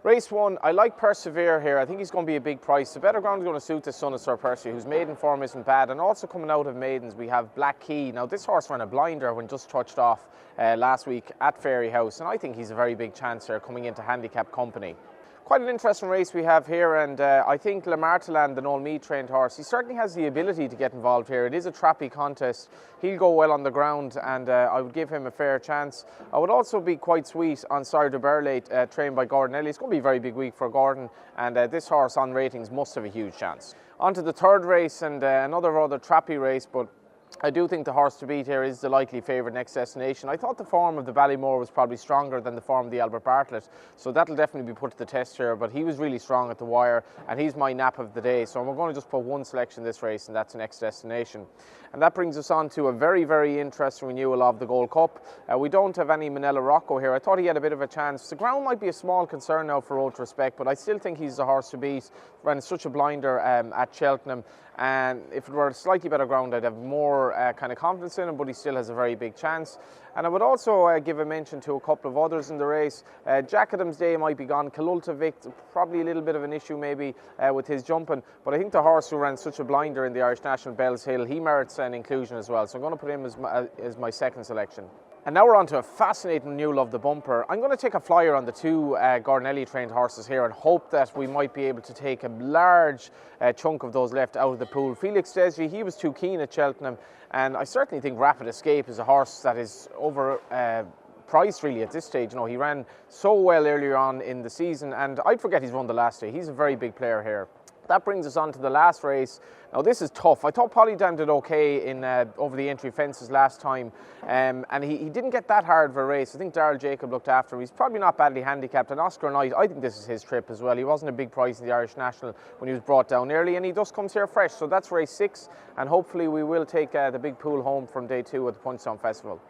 Race 1, I like Persevere here. I think he's going to be a big price. The better ground is going to suit the son of Sir Percy, whose maiden form isn't bad. And also coming out of maidens, we have Black Key. Now, this horse ran a blinder when just touched off last week at Fairyhouse, and I think he's a very big chance here coming into handicap company. Quite an interesting race we have here, and I think Le Marteland, the Noel Meade trained horse, he certainly has the ability to get involved here. It is a trappy contest. He'll go well on the ground, and I would give him a fair chance. I would also be quite sweet on Sire de Berlate, trained by Gordon Ellie. It's going to be a very big week for Gordon, and this horse on ratings must have a huge chance. On to the third race, and another rather trappy race, but I do think the horse to beat here is the likely favourite Next Destination. I thought the form of the Ballymore was probably stronger than the form of the Albert Bartlett, so that'll definitely be put to the test here, but he was really strong at the wire, and he's my nap of the day, so we're going to just put one selection in this race, and that's Next Destination. And that brings us on to a very, very interesting renewal of the Gold Cup. We don't have any Manella Rocco here. I thought he had a bit of a chance. The ground might be a small concern now for Old Respect, but I still think he's the horse to beat. Ran such a blinder at Cheltenham, and if it were a slightly better ground, I'd have more kind of confidence in him, but he still has a very big chance. And I would also give a mention to a couple of others in the race. Jack Adams Day might be gone. Kalulta Vic, probably a little bit of an issue maybe with his jumping, but I think the horse who ran such a blinder in the Irish National Bells Hill, he merits an inclusion as well, so I'm going to put him as my second selection. And now we're on to a fascinating new love the bumper. I'm going to take a flyer on the two Gordon Ellie trained horses here and hope that we might be able to take a large chunk of those left out of the pool. Felix Desjy, he was too keen at Cheltenham, and I certainly think Rapid Escape is a horse that is over priced really at this stage. You know, he ran so well earlier on in the season, and I'd forget he's run the last day. He's a very big player here. That brings us on to the last race. Now this is tough. I thought Pollydamn did okay in over the entry fences last time, and he didn't get that hard of a race. I think Darrell Jacob looked after him. He's probably not badly handicapped. And Oscar Knight, I think this is his trip as well. He wasn't a big price in the Irish National when he was brought down early, and he just comes here fresh. So that's race 6, and hopefully we will take the big pool home from day 2 at the Punchestown Festival.